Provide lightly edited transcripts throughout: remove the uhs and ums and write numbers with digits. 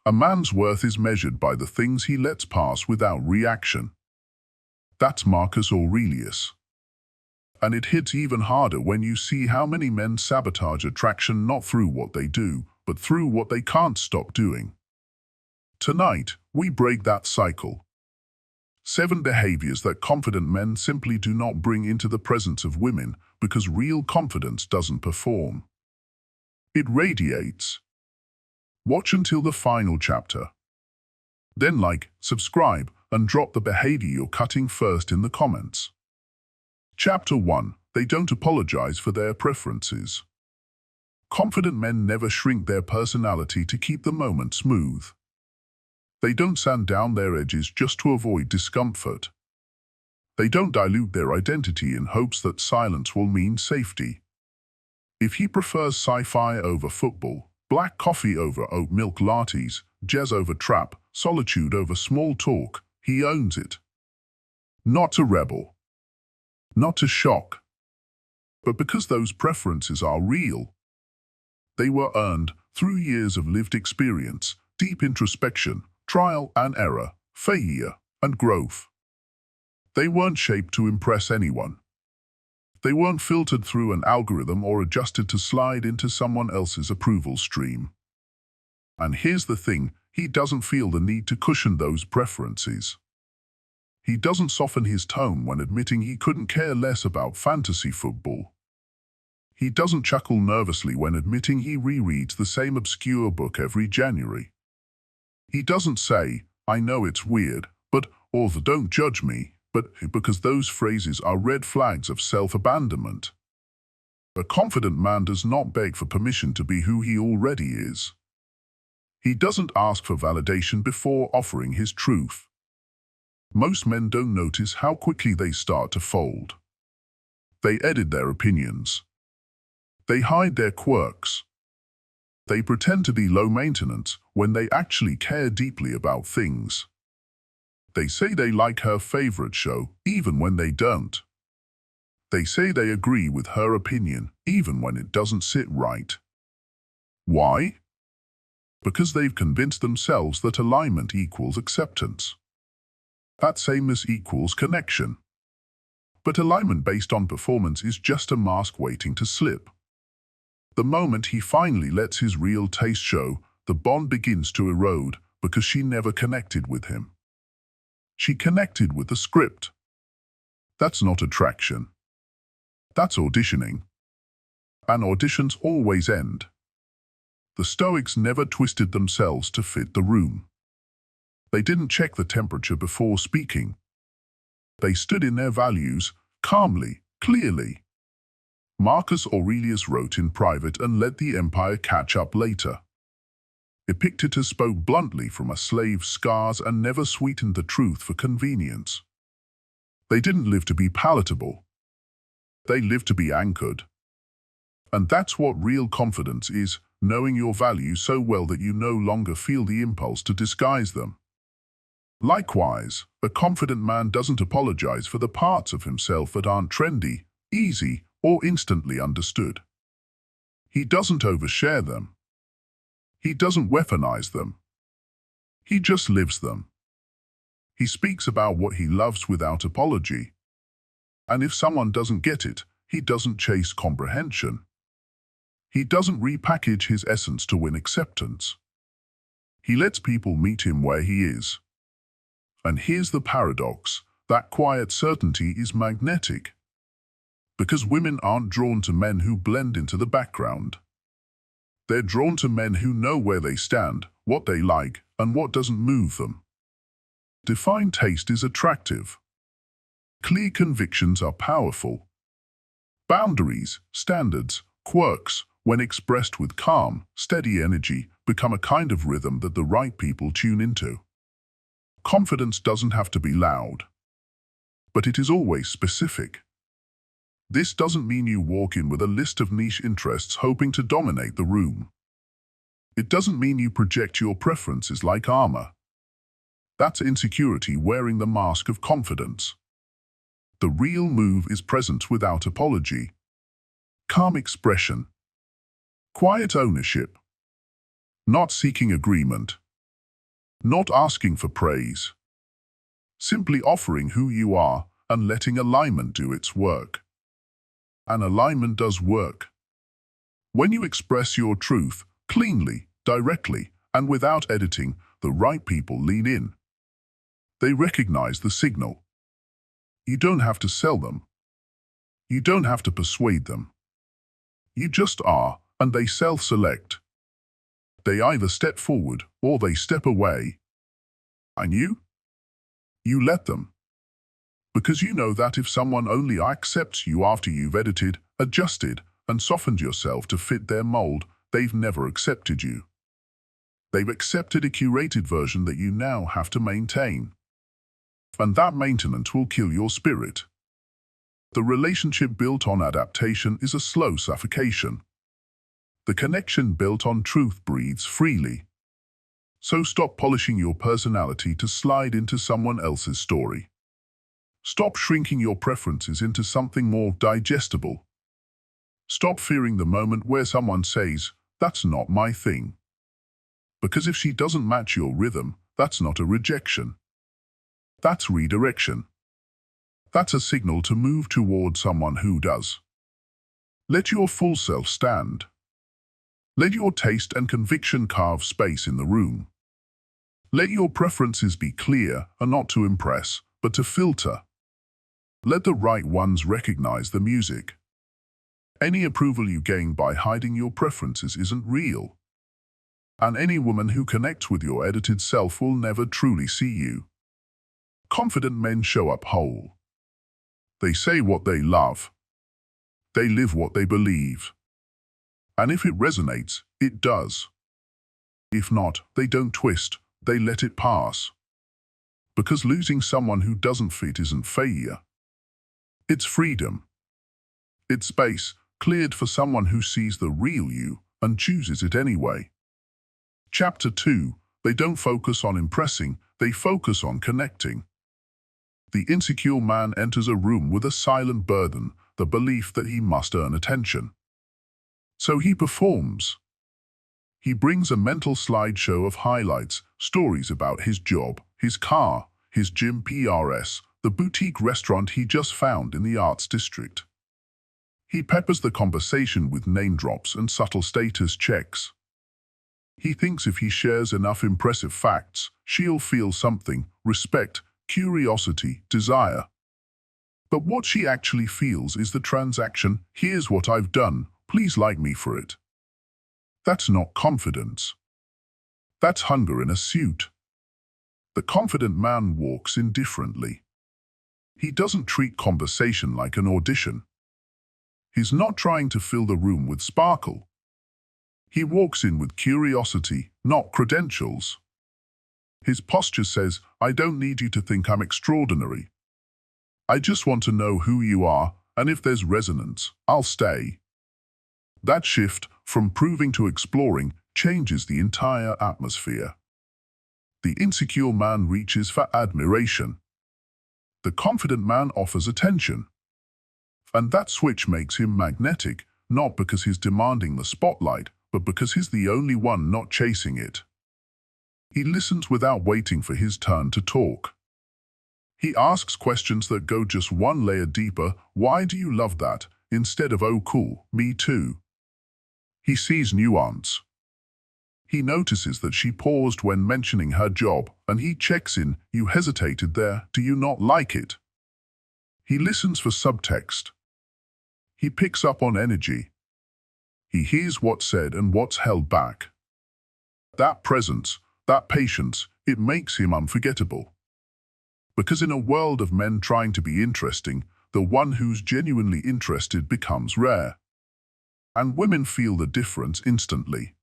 A man's worth is measured by the things he lets pass without reaction. That's Marcus Aurelius. And it hits even harder when you see how many men sabotage attraction not through what they do, but through what they can't stop doing. Tonight, we break that cycle. 7 behaviors that confident men simply do not bring into the presence of women because real confidence doesn't perform. It radiates. Watch until the final chapter. Then like, subscribe, and drop the behavior you're cutting first in the comments. Chapter 1. They don't apologize for their preferences. Confident men never shrink their personality to keep the moment smooth. They don't sand down their edges just to avoid discomfort. They don't dilute their identity in hopes that silence will mean safety. If he prefers sci-fi over football, black coffee over oat milk lattes, jazz over trap, solitude over small talk, he owns it. Not to rebel. Not to shock. But because those preferences are real. They were earned through years of lived experience, deep introspection, trial and error, failure and growth. They weren't shaped to impress anyone. They weren't filtered through an algorithm or adjusted to slide into someone else's approval stream. And here's the thing, he doesn't feel the need to cushion those preferences. He doesn't soften his tone when admitting he couldn't care less about fantasy football. He doesn't chuckle nervously when admitting he rereads the same obscure book every January. He doesn't say, "I know it's weird," or "don't judge me," because those phrases are red flags of self-abandonment. A confident man does not beg for permission to be who he already is. He doesn't ask for validation before offering his truth. Most men don't notice how quickly they start to fold. They edit their opinions. They hide their quirks. They pretend to be low maintenance when they actually care deeply about things. They say they like her favorite show, even when they don't. They say they agree with her opinion, even when it doesn't sit right. Why? Because they've convinced themselves that alignment equals acceptance. That sameness equals connection. But alignment based on performance is just a mask waiting to slip. The moment he finally lets his real taste show, the bond begins to erode because she never connected with him. She connected with the script. That's not attraction. That's auditioning. And auditions always end. The Stoics never twisted themselves to fit the room. They didn't check the temperature before speaking. They stood in their values, calmly, clearly. Marcus Aurelius wrote in private and let the empire catch up later. Epictetus spoke bluntly from a slave's scars and never sweetened the truth for convenience. They didn't live to be palatable. They lived to be anchored. And that's what real confidence is, knowing your values so well that you no longer feel the impulse to disguise them. Likewise, a confident man doesn't apologize for the parts of himself that aren't trendy, easy, or instantly understood. He doesn't overshare them. He doesn't weaponize them. He just lives them. He speaks about what he loves without apology. And if someone doesn't get it, he doesn't chase comprehension. He doesn't repackage his essence to win acceptance. He lets people meet him where he is. And here's the paradox, that quiet certainty is magnetic. Because women aren't drawn to men who blend into the background. They're drawn to men who know where they stand, what they like, and what doesn't move them. Defined taste is attractive. Clear convictions are powerful. Boundaries, standards, quirks, when expressed with calm, steady energy, become a kind of rhythm that the right people tune into. Confidence doesn't have to be loud. But it is always specific. This doesn't mean you walk in with a list of niche interests hoping to dominate the room. It doesn't mean you project your preferences like armor. That's insecurity wearing the mask of confidence. The real move is presence without apology. Calm expression. Quiet ownership. Not seeking agreement. Not asking for praise. Simply offering who you are and letting alignment do its work. And alignment does work. When you express your truth cleanly, directly, and without editing, the right people lean in. They recognize the signal. You don't have to sell them. You don't have to persuade them. You just are, and they self-select. They either step forward or they step away. And you? You let them. Because you know that if someone only accepts you after you've edited, adjusted, and softened yourself to fit their mold, they've never accepted you. They've accepted a curated version that you now have to maintain. And that maintenance will kill your spirit. The relationship built on adaptation is a slow suffocation. The connection built on truth breathes freely. So stop polishing your personality to slide into someone else's story. Stop shrinking your preferences into something more digestible. Stop fearing the moment where someone says, "That's not my thing." Because if she doesn't match your rhythm, that's not a rejection. That's redirection. That's a signal to move toward someone who does. Let your full self stand. Let your taste and conviction carve space in the room. Let your preferences be clear and not to impress, but to filter. Let the right ones recognize the music. Any approval you gain by hiding your preferences isn't real. And any woman who connects with your edited self will never truly see you. Confident men show up whole. They say what they love. They live what they believe. And if it resonates, it does. If not, they don't twist, they let it pass. Because losing someone who doesn't fit isn't failure. It's freedom. It's space, cleared for someone who sees the real you and chooses it anyway. Chapter 2, they don't focus on impressing, they focus on connecting. The insecure man enters a room with a silent burden, the belief that he must earn attention. So he performs. He brings a mental slideshow of highlights, stories about his job, his car, his gym PRS, the boutique restaurant he just found in the arts district. He peppers the conversation with name drops and subtle status checks. He thinks if he shares enough impressive facts, she'll feel something, respect, curiosity, desire. But what she actually feels is the transaction, "Here's what I've done, please like me for it." That's not confidence. That's hunger in a suit. The confident man walks indifferently. He doesn't treat conversation like an audition. He's not trying to fill the room with sparkle. He walks in with curiosity, not credentials. His posture says, "I don't need you to think I'm extraordinary. I just want to know who you are, and if there's resonance, I'll stay." That shift, from proving to exploring, changes the entire atmosphere. The insecure man reaches for admiration. The confident man offers attention. And that switch makes him magnetic, not because he's demanding the spotlight, but because he's the only one not chasing it. He listens without waiting for his turn to talk. He asks questions that go just one layer deeper. "Why do you love that?" instead of "Oh cool, me too." He sees nuance. He notices that she paused when mentioning her job, and he checks in. "You hesitated there, do you not like it?" He listens for subtext. He picks up on energy. He hears what's said and what's held back. That presence, that patience, it makes him unforgettable. Because in a world of men trying to be interesting, the one who's genuinely interested becomes rare. And women feel the difference instantly.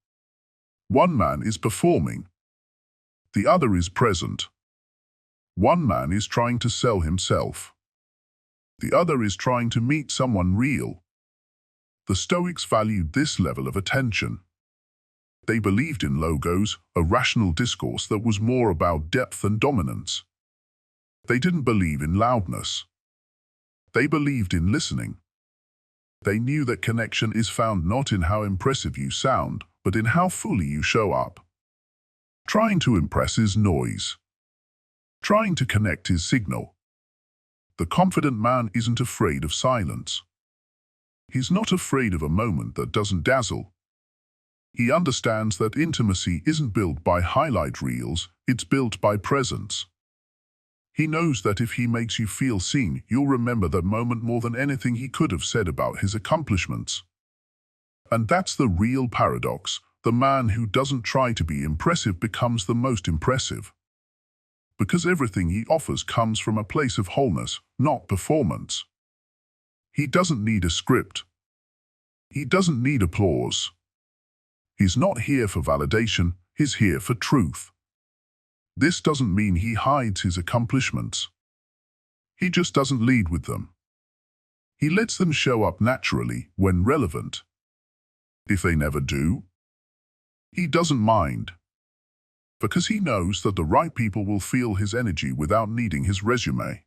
One man is performing. The other is present. One man is trying to sell himself. The other is trying to meet someone real. The Stoics valued this level of attention. They believed in logos, a rational discourse that was more about depth and dominance. They didn't believe in loudness. They believed in listening. They knew that connection is found not in how impressive you sound, but in how fully you show up. Trying to impress is noise. Trying to connect is signal. The confident man isn't afraid of silence. He's not afraid of a moment that doesn't dazzle. He understands that intimacy isn't built by highlight reels, it's built by presence. He knows that if he makes you feel seen, you'll remember that moment more than anything he could have said about his accomplishments. And that's the real paradox. The man who doesn't try to be impressive becomes the most impressive. Because everything he offers comes from a place of wholeness, not performance. He doesn't need a script. He doesn't need applause. He's not here for validation, he's here for truth. This doesn't mean he hides his accomplishments. He just doesn't lead with them. He lets them show up naturally when relevant. If they never do, he doesn't mind. Because he knows that the right people will feel his energy without needing his resume.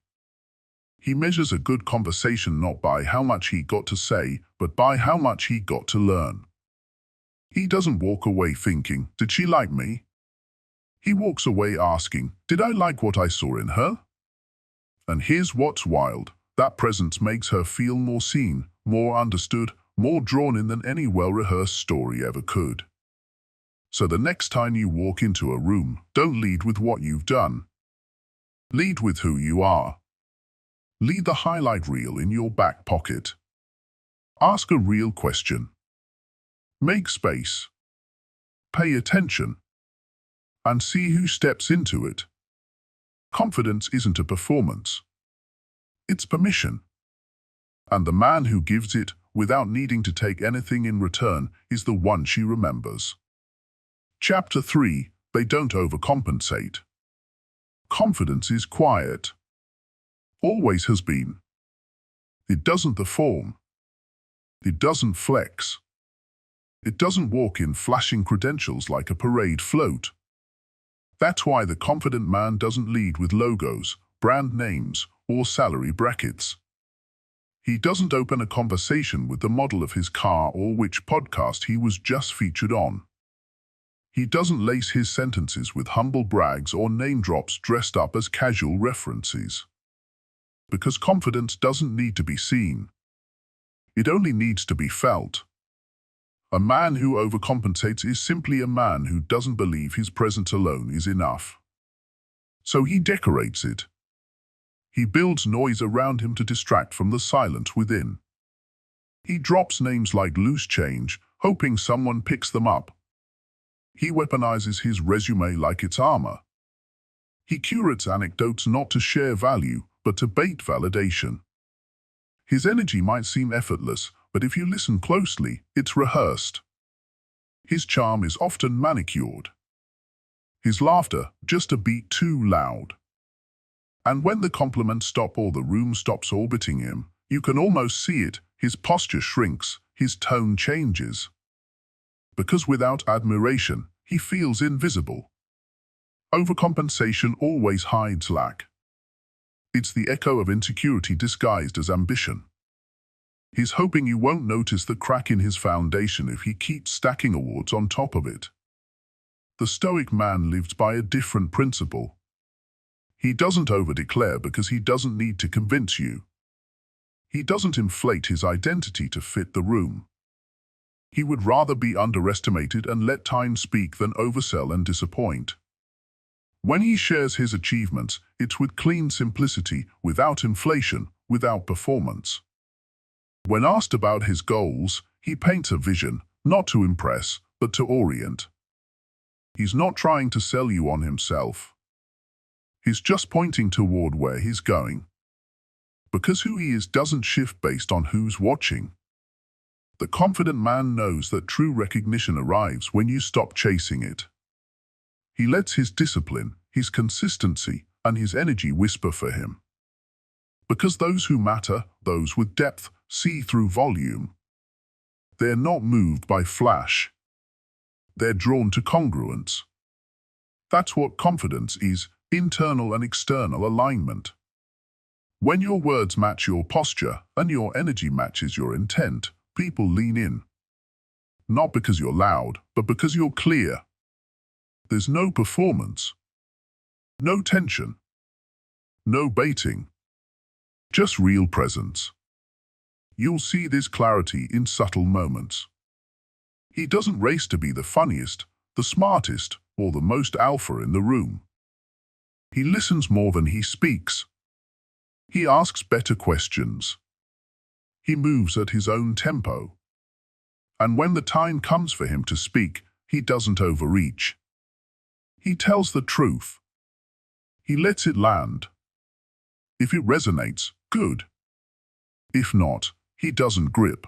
He measures a good conversation not by how much he got to say, but by how much he got to learn. He doesn't walk away thinking, "Did she like me?" He walks away asking, "Did I like what I saw in her?" And here's what's wild. That presence makes her feel more seen, more understood, more drawn in than any well-rehearsed story ever could. So the next time you walk into a room, don't lead with what you've done. Lead with who you are. Leave the highlight reel in your back pocket. Ask a real question. Make space. Pay attention. And see who steps into it. Confidence isn't a performance. It's permission. And the man who gives it, without needing to take anything in return, is the one she remembers. Chapter 3. They don't overcompensate. Confidence is quiet. Always has been. It doesn't perform. It doesn't flex. It doesn't walk in flashing credentials like a parade float. That's why the confident man doesn't lead with logos, brand names, or salary brackets. He doesn't open a conversation with the model of his car or which podcast he was just featured on. He doesn't lace his sentences with humble brags or name drops dressed up as casual references. Because confidence doesn't need to be seen. It only needs to be felt. A man who overcompensates is simply a man who doesn't believe his presence alone is enough. So he decorates it. He builds noise around him to distract from the silence within. He drops names like loose change, hoping someone picks them up. He weaponizes his resume like it's armor. He curates anecdotes not to share value, but to bait validation. His energy might seem effortless, but if you listen closely, it's rehearsed. His charm is often manicured. His laughter just a beat too loud. And when the compliments stop or the room stops orbiting him, you can almost see it. His posture shrinks, his tone changes. Because without admiration, he feels invisible. Overcompensation always hides lack. It's the echo of insecurity disguised as ambition. He's hoping you won't notice the crack in his foundation if he keeps stacking awards on top of it. The Stoic man lives by a different principle. He doesn't over-declare because he doesn't need to convince you. He doesn't inflate his identity to fit the room. He would rather be underestimated and let time speak than oversell and disappoint. When he shares his achievements, it's with clean simplicity, without inflation, without performance. When asked about his goals, he paints a vision, not to impress, but to orient. He's not trying to sell you on himself. He's just pointing toward where he's going. Because who he is doesn't shift based on who's watching. The confident man knows that true recognition arrives when you stop chasing it. He lets his discipline, his consistency, and his energy whisper for him. Because those who matter, those with depth, see through volume. They're not moved by flash. They're drawn to congruence. That's what confidence is, internal and external alignment. When your words match your posture and your energy matches your intent, people lean in. Not because you're loud, but because you're clear. There's no performance, no tension, no baiting, just real presence. You'll see this clarity in subtle moments. He doesn't race to be the funniest, the smartest, or the most alpha in the room. He listens more than he speaks. He asks better questions. He moves at his own tempo. And when the time comes for him to speak, he doesn't overreach. He tells the truth. He lets it land. If it resonates, good. If not, he doesn't grip.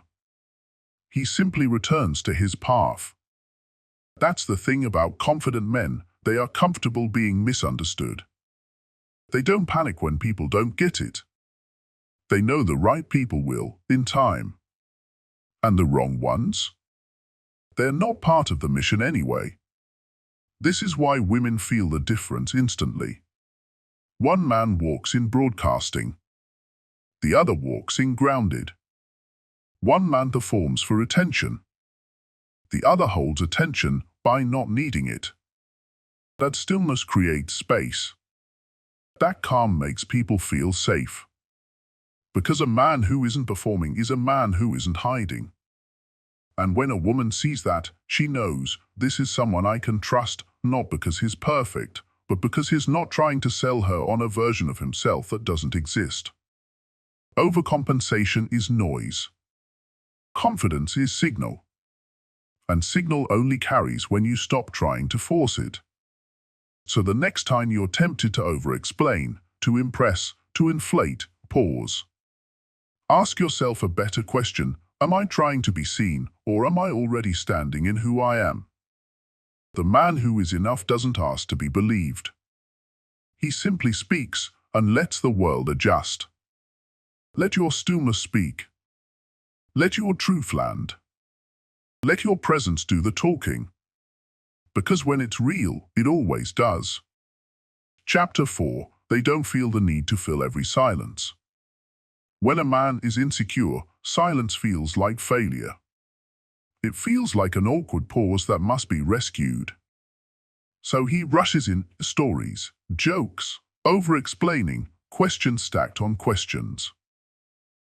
He simply returns to his path. That's the thing about confident men. They are comfortable being misunderstood. They don't panic when people don't get it. They know the right people will, in time. And the wrong ones? They're not part of the mission anyway. This is why women feel the difference instantly. One man walks in broadcasting. The other walks in grounded. One man performs for attention. The other holds attention by not needing it. That stillness creates space. That calm makes people feel safe. Because a man who isn't performing is a man who isn't hiding. And when a woman sees that, she knows this is someone I can trust, not because he's perfect, but because he's not trying to sell her on a version of himself that doesn't exist. Overcompensation is noise. Confidence is signal. And signal only carries when you stop trying to force it. So the next time you're tempted to over-explain, to impress, to inflate, pause. Ask yourself a better question: am I trying to be seen, or am I already standing in who I am? The man who is enough doesn't ask to be believed. He simply speaks and lets the world adjust. Let your stillness speak. Let your truth land. Let your presence do the talking. Because when it's real, it always does. Chapter 4. They don't feel the need to fill every silence. When a man is insecure, silence feels like failure. It feels like an awkward pause that must be rescued. So he rushes in stories, jokes, over-explaining, questions stacked on questions.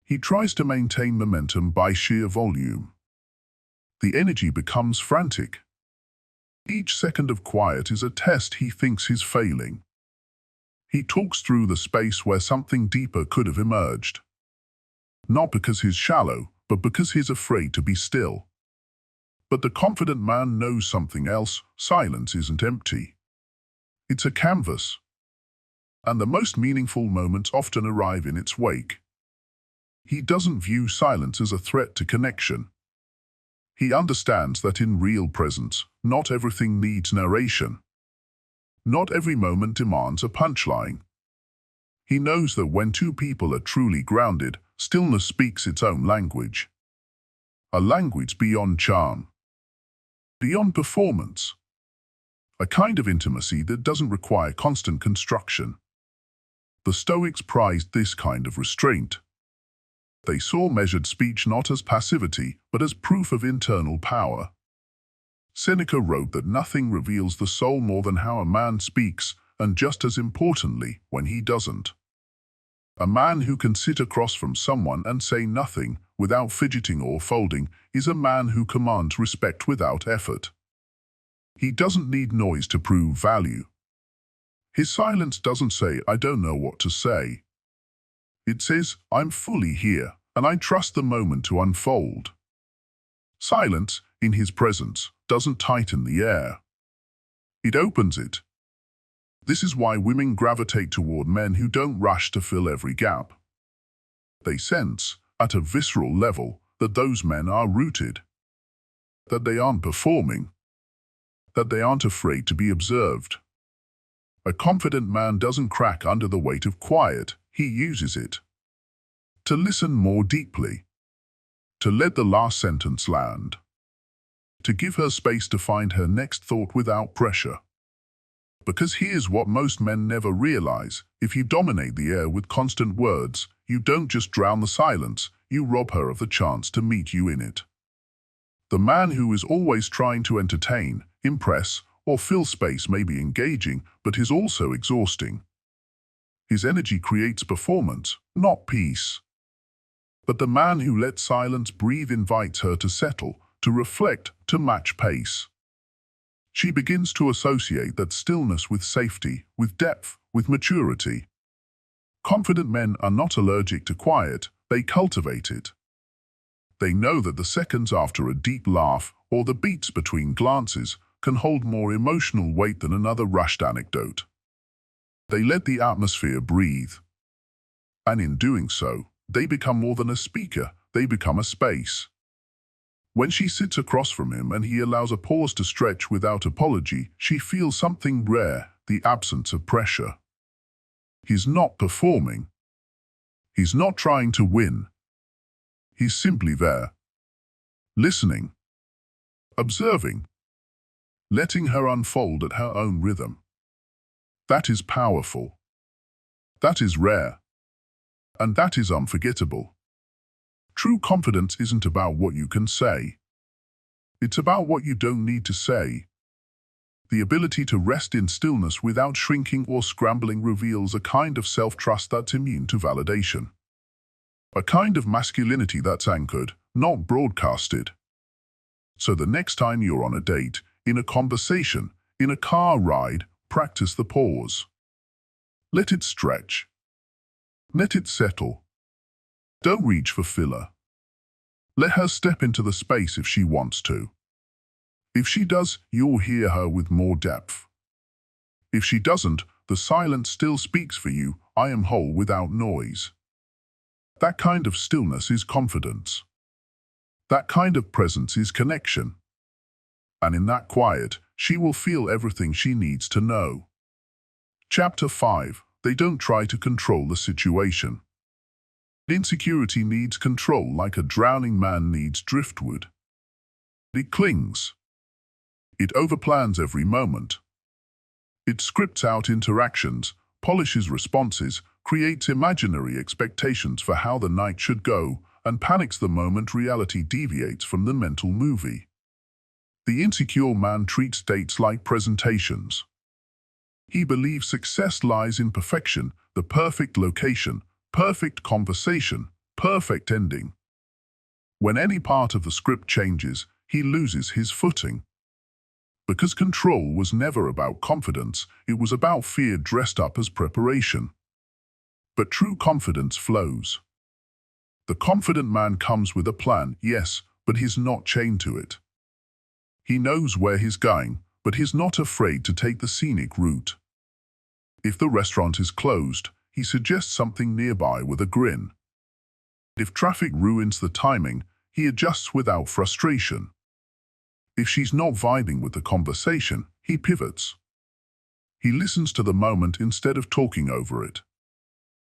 He tries to maintain momentum by sheer volume. The energy becomes frantic. Each second of quiet is a test he thinks he's failing. He talks through the space where something deeper could have emerged. Not because he's shallow, but because he's afraid to be still. But the confident man knows something else. Silence isn't empty. It's a canvas. And the most meaningful moments often arrive in its wake. He doesn't view silence as a threat to connection. He understands that in real presence, not everything needs narration. Not every moment demands a punchline. He knows that when two people are truly grounded, stillness speaks its own language. A language beyond charm. Beyond performance. A kind of intimacy that doesn't require constant construction. The Stoics prized this kind of restraint. They saw measured speech not as passivity, but as proof of internal power. Seneca wrote that nothing reveals the soul more than how a man speaks, and just as importantly, when he doesn't. A man who can sit across from someone and say nothing, without fidgeting or folding, is a man who commands respect without effort. He doesn't need noise to prove value. His silence doesn't say, "I don't know what to say." It says, "I'm fully here, and I trust the moment to unfold." Silence, in his presence, doesn't tighten the air. It opens it. This is why women gravitate toward men who don't rush to fill every gap. They sense, at a visceral level, that those men are rooted. That they aren't performing. That they aren't afraid to be observed. A confident man doesn't crack under the weight of quiet. He uses it. To listen more deeply. To let the last sentence land. To give her space to find her next thought without pressure. Because here's what most men never realize: if you dominate the air with constant words, you don't just drown the silence, you rob her of the chance to meet you in it. The man who is always trying to entertain, impress, or fill space may be engaging, but is also exhausting. His energy creates performance, not peace. But the man who lets silence breathe invites her to settle, to reflect, to match pace. She begins to associate that stillness with safety, with depth, with maturity. Confident men are not allergic to quiet, they cultivate it. They know that the seconds after a deep laugh or the beats between glances can hold more emotional weight than another rushed anecdote. They let the atmosphere breathe. And in doing so, they become more than a speaker, they become a space. When she sits across from him and he allows a pause to stretch without apology, she feels something rare, the absence of pressure. He's not performing. He's not trying to win. He's simply there. Listening. Observing. Letting her unfold at her own rhythm. That is powerful. That is rare. And that is unforgettable. True confidence isn't about what you can say. It's about what you don't need to say. The ability to rest in stillness without shrinking or scrambling reveals a kind of self-trust that's immune to validation. A kind of masculinity that's anchored, not broadcasted. So the next time you're on a date, in a conversation, in a car ride, practice the pause. Let it stretch. Let it settle. Don't reach for filler. Let her step into the space if she wants to. If she does, you'll hear her with more depth. If she doesn't, the silence still speaks for you. I am whole without noise. That kind of stillness is confidence. That kind of presence is connection. And in that quiet, she will feel everything she needs to know. Chapter 5. They don't try to control the situation. Insecurity needs control like a drowning man needs driftwood. It clings. It overplans every moment. It scripts out interactions, polishes responses, creates imaginary expectations for how the night should go, and panics the moment reality deviates from the mental movie. The insecure man treats dates like presentations. He believes success lies in perfection, the perfect location, perfect conversation, perfect ending. When any part of the script changes, he loses his footing. Because control was never about confidence, it was about fear dressed up as preparation. But true confidence flows. The confident man comes with a plan, yes, but he's not chained to it. He knows where he's going, but he's not afraid to take the scenic route. If the restaurant is closed, he suggests something nearby with a grin. If traffic ruins the timing, he adjusts without frustration. If she's not vibing with the conversation, he pivots. He listens to the moment instead of talking over it.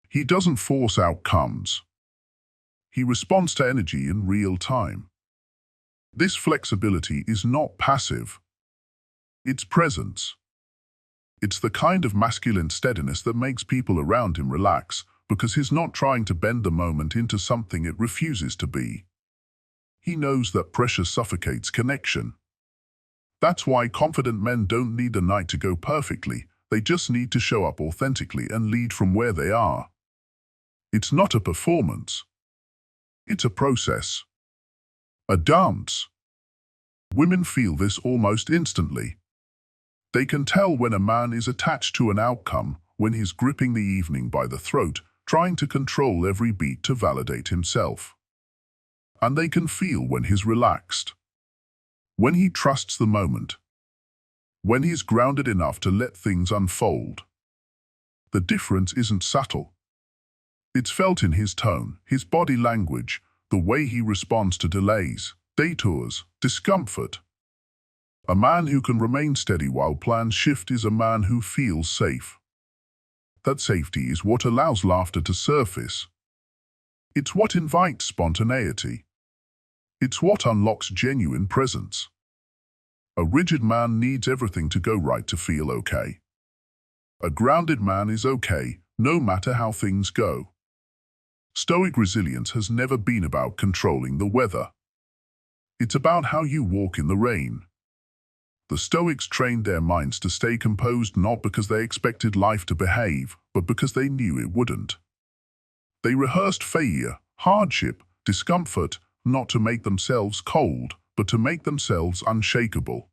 He doesn't force outcomes. He responds to energy in real time. This flexibility is not passive. It's presence. It's the kind of masculine steadiness that makes people around him relax, because he's not trying to bend the moment into something it refuses to be. He knows that pressure suffocates connection. That's why confident men don't need a night to go perfectly, they just need to show up authentically and lead from where they are. It's not a performance. It's a process. A dance. Women feel this almost instantly. They can tell when a man is attached to an outcome, when he's gripping the evening by the throat, trying to control every beat to validate himself. And they can feel when he's relaxed. When he trusts the moment. When he's grounded enough to let things unfold. The difference isn't subtle. It's felt in his tone, his body language, the way he responds to delays, detours, discomfort. A man who can remain steady while plans shift is a man who feels safe. That safety is what allows laughter to surface. It's what invites spontaneity. It's what unlocks genuine presence. A rigid man needs everything to go right to feel okay. A grounded man is okay, no matter how things go. Stoic resilience has never been about controlling the weather. It's about how you walk in the rain. The Stoics trained their minds to stay composed not because they expected life to behave, but because they knew it wouldn't. They rehearsed failure, hardship, discomfort, not to make themselves cold, but to make themselves unshakable.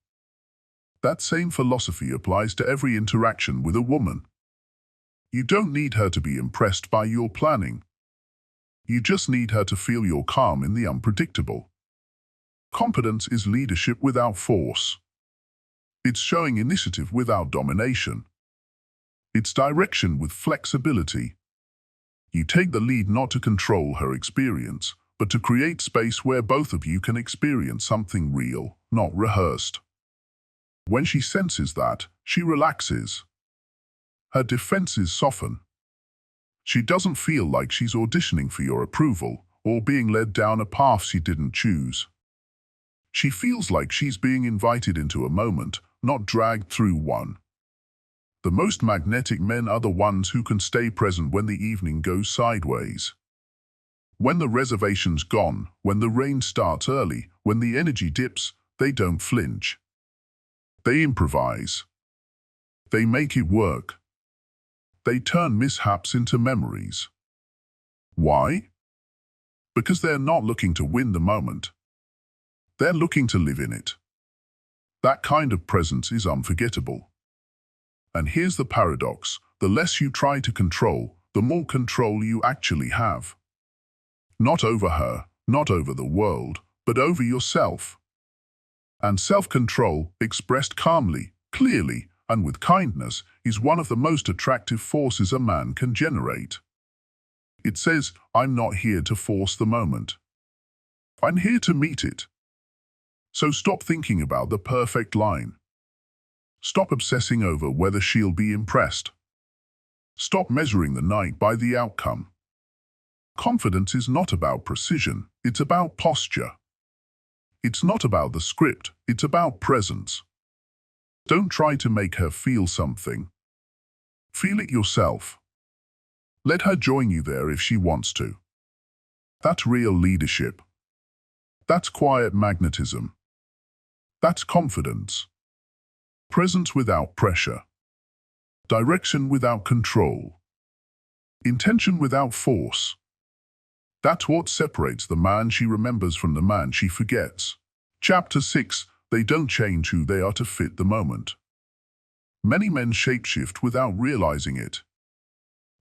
That same philosophy applies to every interaction with a woman. You don't need her to be impressed by your planning. You just need her to feel your calm in the unpredictable. Competence is leadership without force. It's showing initiative without domination. It's direction with flexibility. You take the lead not to control her experience, but to create space where both of you can experience something real, not rehearsed. When she senses that, she relaxes. Her defenses soften. She doesn't feel like she's auditioning for your approval or being led down a path she didn't choose. She feels like she's being invited into a moment, not dragged through one. The most magnetic men are the ones who can stay present when the evening goes sideways. When the reservation's gone, when the rain starts early, when the energy dips, they don't flinch. They improvise. They make it work. They turn mishaps into memories. Why? Because they're not looking to win the moment. They're looking to live in it. That kind of presence is unforgettable. And here's the paradox: the less you try to control, the more control you actually have. Not over her, not over the world, but over yourself. And self-control, expressed calmly, clearly, and with kindness, is one of the most attractive forces a man can generate. It says, I'm not here to force the moment. I'm here to meet it. So stop thinking about the perfect line. Stop obsessing over whether she'll be impressed. Stop measuring the night by the outcome. Confidence is not about precision, it's about posture. It's not about the script, it's about presence. Don't try to make her feel something. Feel it yourself. Let her join you there if she wants to. That's real leadership. That's quiet magnetism. That's confidence. Presence without pressure. Direction without control. Intention without force. That's what separates the man she remembers from the man she forgets. Chapter 6. They don't change who they are to fit the moment. Many men shapeshift without realizing it.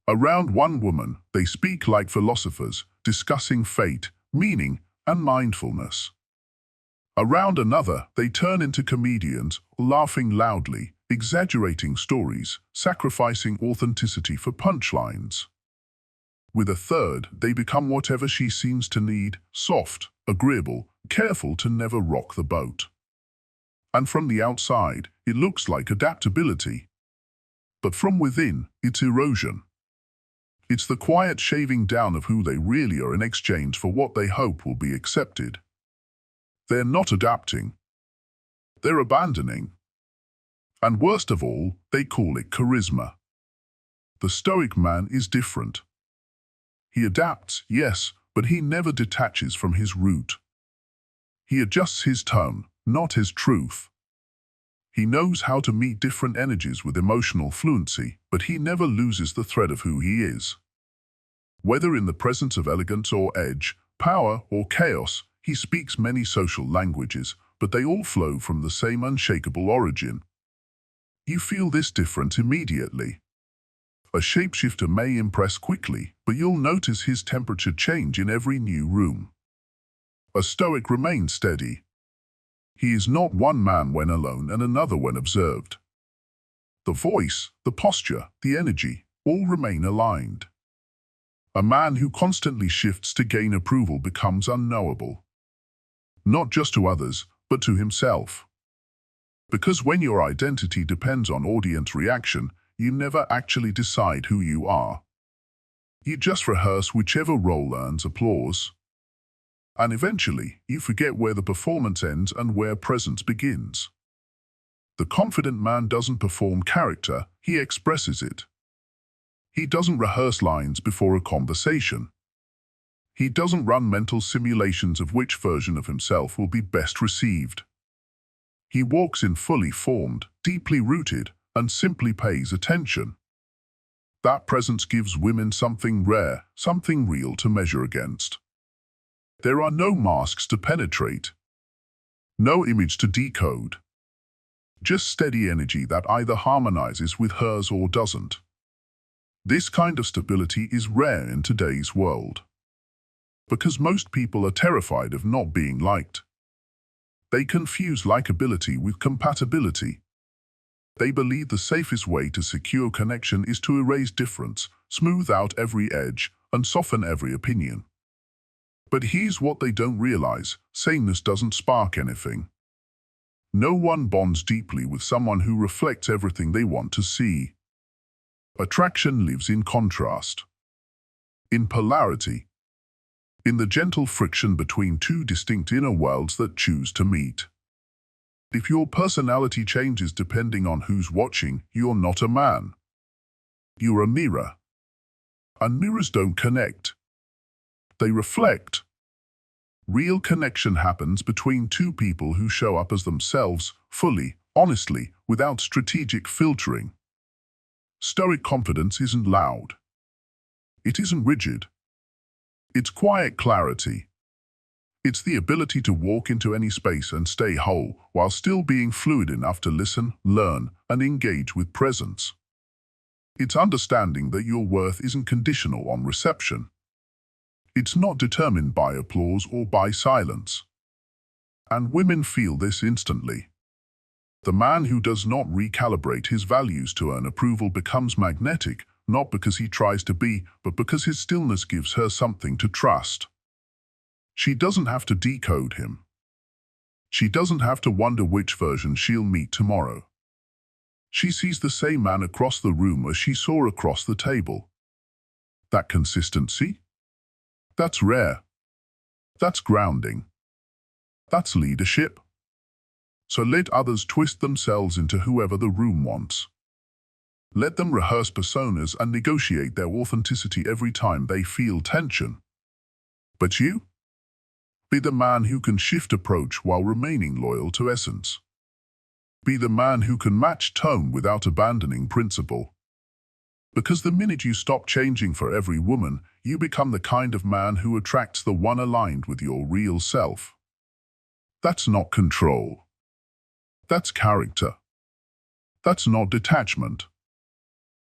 Around one woman, they speak like philosophers, discussing fate, meaning, and mindfulness. Around another, they turn into comedians, laughing loudly, exaggerating stories, sacrificing authenticity for punchlines. With a third, they become whatever she seems to need, soft, agreeable, careful to never rock the boat. And from the outside, it looks like adaptability. But from within, it's erosion. It's the quiet shaving down of who they really are in exchange for what they hope will be accepted. They're not adapting. They're abandoning. And worst of all, they call it charisma. The Stoic man is different. He adapts, yes, but he never detaches from his root. He adjusts his tone, not his truth. He knows how to meet different energies with emotional fluency, but he never loses the thread of who he is. Whether in the presence of elegance or edge, power or chaos, he speaks many social languages, but they all flow from the same unshakable origin. You feel this difference immediately. A shapeshifter may impress quickly, but you'll notice his temperature change in every new room. A Stoic remains steady. He is not one man when alone and another when observed. The voice, the posture, the energy, all remain aligned. A man who constantly shifts to gain approval becomes unknowable. Not just to others, but to himself. Because when your identity depends on audience reaction, you never actually decide who you are. You just rehearse whichever role earns applause. And eventually, you forget where the performance ends and where presence begins. The confident man doesn't perform character, he expresses it. He doesn't rehearse lines before a conversation. He doesn't run mental simulations of which version of himself will be best received. He walks in fully formed, deeply rooted, and simply pays attention. That presence gives women something rare, something real to measure against. There are no masks to penetrate, no image to decode. Just steady energy that either harmonizes with hers or doesn't. This kind of stability is rare in today's world. Because most people are terrified of not being liked. They confuse likability with compatibility. They believe the safest way to secure connection is to erase difference, smooth out every edge, and soften every opinion. But here's what they don't realize: sameness doesn't spark anything. No one bonds deeply with someone who reflects everything they want to see. Attraction lives in contrast, in polarity, in the gentle friction between two distinct inner worlds that choose to meet. If your personality changes depending on who's watching, you're not a man. You're a mirror. And mirrors don't connect. They reflect. Real connection happens between two people who show up as themselves, fully, honestly, without strategic filtering. Stoic confidence isn't loud. It isn't rigid. It's quiet clarity. It's the ability to walk into any space and stay whole, while still being fluid enough to listen, learn, and engage with presence. It's understanding that your worth isn't conditional on reception. It's not determined by applause or by silence. And women feel this instantly. The man who does not recalibrate his values to earn approval becomes magnetic, not because he tries to be, but because his stillness gives her something to trust. She doesn't have to decode him. She doesn't have to wonder which version she'll meet tomorrow. She sees the same man across the room as she saw across the table. That consistency? That's rare. That's grounding. That's leadership. So let others twist themselves into whoever the room wants. Let them rehearse personas and negotiate their authenticity every time they feel tension. But you? Be the man who can shift approach while remaining loyal to essence. Be the man who can match tone without abandoning principle. Because the minute you stop changing for every woman, you become the kind of man who attracts the one aligned with your real self. That's not control. That's character. That's not detachment.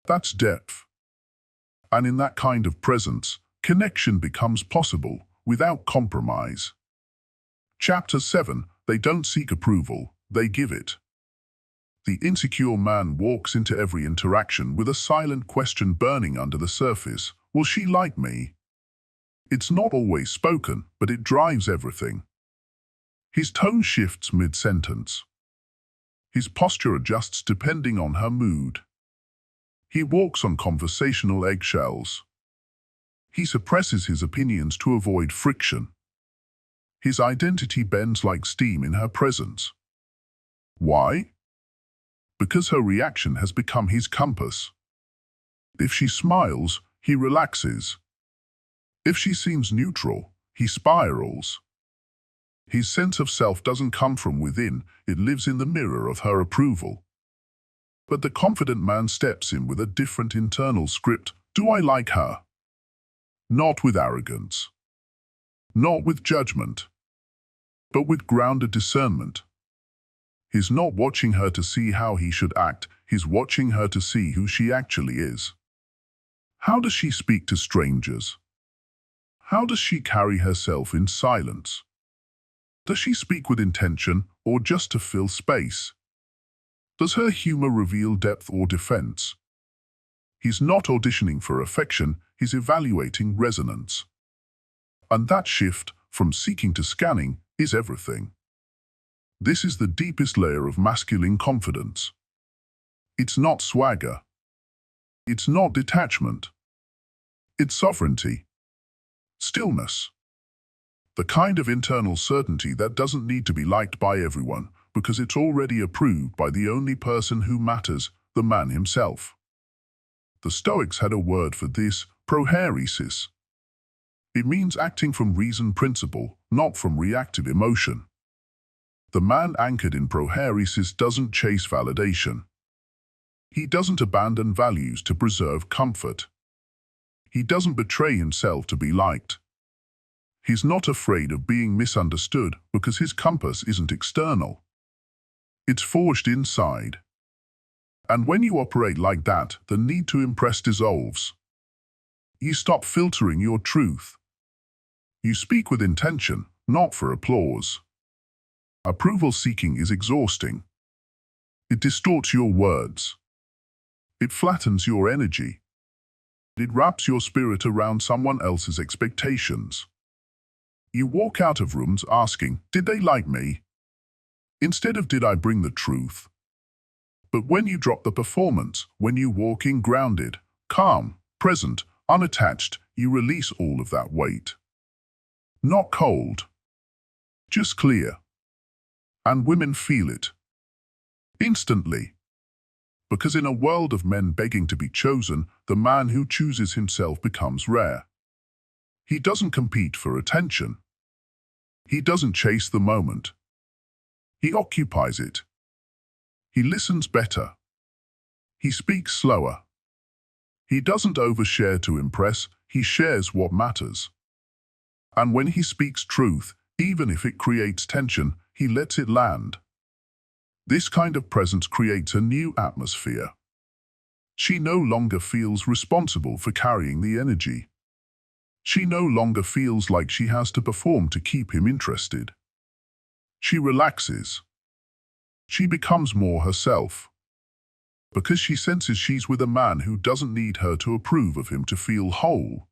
That's depth. And in that kind of presence, connection becomes possible without compromise. Chapter 7. They don't seek approval, they give it. The insecure man walks into every interaction with a silent question burning under the surface. Will she like me? It's not always spoken, but it drives everything. His tone shifts mid-sentence. His posture adjusts depending on her mood. He walks on conversational eggshells. He suppresses his opinions to avoid friction. His identity bends like steam in her presence. Why? Because her reaction has become his compass. If she smiles, he relaxes. If she seems neutral, he spirals. His sense of self doesn't come from within, it lives in the mirror of her approval. But the confident man steps in with a different internal script. Do I like her? Not with arrogance. Not with judgment. But with grounded discernment. He's not watching her to see how he should act, he's watching her to see who she actually is. How does she speak to strangers? How does she carry herself in silence? Does she speak with intention or just to fill space? Does her humor reveal depth or defense? He's not auditioning for affection, he's evaluating resonance. And that shift, from seeking to scanning, is everything. This is the deepest layer of masculine confidence. It's not swagger. It's not detachment. It's sovereignty. Stillness. The kind of internal certainty that doesn't need to be liked by everyone because it's already approved by the only person who matters, the man himself. The Stoics had a word for this, prohairesis. It means acting from reasoned principle, not from reactive emotion. The man anchored in prohairesis doesn't chase validation. He doesn't abandon values to preserve comfort. He doesn't betray himself to be liked. He's not afraid of being misunderstood because his compass isn't external. It's forged inside. And when you operate like that, the need to impress dissolves. You stop filtering your truth. You speak with intention, not for applause. Approval seeking is exhausting. It distorts your words. It flattens your energy. It wraps your spirit around someone else's expectations. You walk out of rooms asking, did they like me? Instead of, did I bring the truth? But when you drop the performance, when you walk in grounded, calm, present, unattached, you release all of that weight. Not cold, just clear. And women feel it. Instantly. Because in a world of men begging to be chosen, the man who chooses himself becomes rare. He doesn't compete for attention. He doesn't chase the moment. He occupies it. He listens better. He speaks slower. He doesn't overshare to impress, he shares what matters. And when he speaks truth, even if it creates tension, he lets it land. This kind of presence creates a new atmosphere. She no longer feels responsible for carrying the energy. She no longer feels like she has to perform to keep him interested. She relaxes. She becomes more herself. Because she senses she's with a man who doesn't need her to approve of him to feel whole.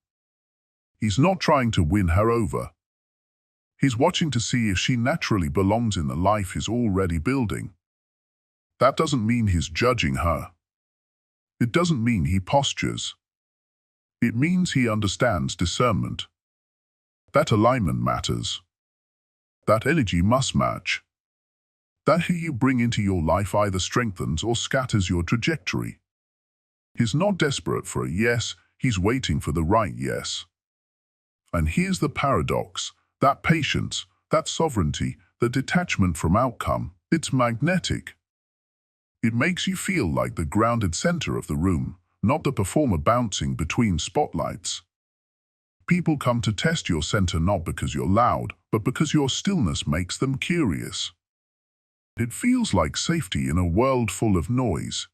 He's not trying to win her over. He's watching to see if she naturally belongs in the life he's already building. That doesn't mean he's judging her. It doesn't mean he postures. It means he understands discernment. That alignment matters. That energy must match. That who you bring into your life either strengthens or scatters your trajectory. He's not desperate for a yes, he's waiting for the right yes. And here's the paradox, that patience, that sovereignty, the detachment from outcome, it's magnetic. It makes you feel like the grounded center of the room, not the performer bouncing between spotlights. People come to test your center not because you're loud, but because your stillness makes them curious. It feels like safety in a world full of noise.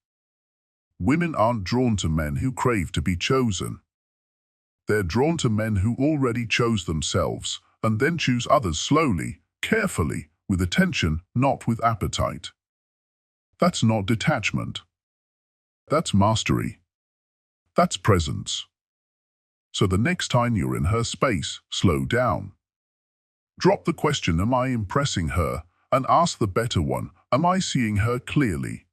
Women aren't drawn to men who crave to be chosen. They're drawn to men who already chose themselves, and then choose others slowly, carefully, with attention, not with appetite. That's not detachment. That's mastery. That's presence. So the next time you're in her space, slow down. Drop the question, am I impressing her? And ask the better one, am I seeing her clearly?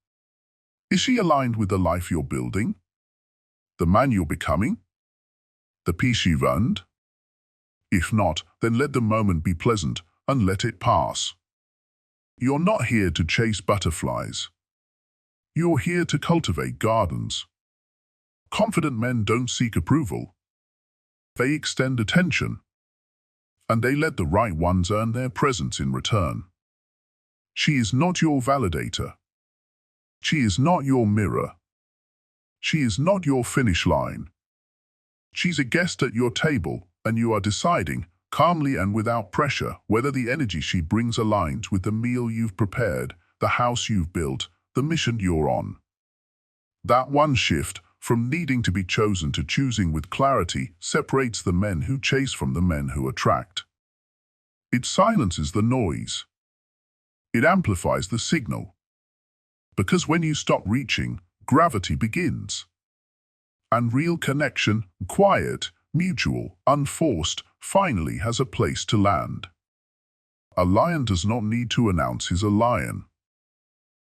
Is she aligned with the life you're building? The man you're becoming? The piece you've earned? If not, then let the moment be pleasant and let it pass. You're not here to chase butterflies. You're here to cultivate gardens. Confident men don't seek approval. They extend attention. And they let the right ones earn their presence in return. She is not your validator. She is not your mirror. She is not your finish line. She's a guest at your table, and you are deciding, calmly and without pressure, whether the energy she brings aligns with the meal you've prepared, the house you've built, the mission you're on. That one shift, from needing to be chosen to choosing with clarity, separates the men who chase from the men who attract. It silences the noise. It amplifies the signal. Because when you stop reaching, gravity begins. And real connection, quiet, mutual, unforced, finally has a place to land. A lion does not need to announce he's a lion.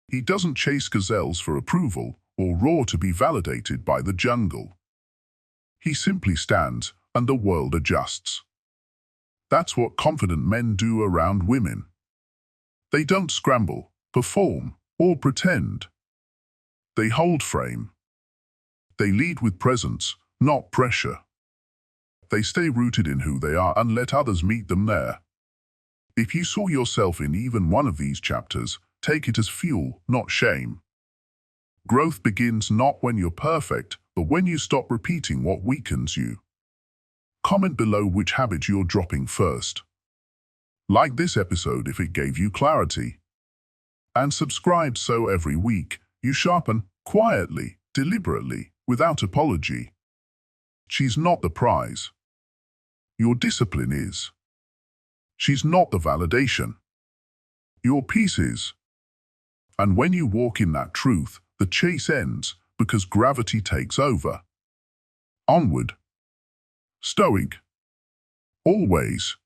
He doesn't chase gazelles for approval or roar to be validated by the jungle. He simply stands, and the world adjusts. That's what confident men do around women. They don't scramble, perform, or pretend. They hold frame. They lead with presence, not pressure. They stay rooted in who they are and let others meet them there. If you saw yourself in even one of these chapters, take it as fuel, not shame. Growth begins not when you're perfect, but when you stop repeating what weakens you. Comment below which habit you're dropping first. Like this episode if it gave you clarity. And subscribe so every week you sharpen quietly, deliberately, without apology. She's not the prize. Your discipline is. She's not the validation. Your peace is. And when you walk in that truth, the chase ends because gravity takes over. Onward. Stoic. Always.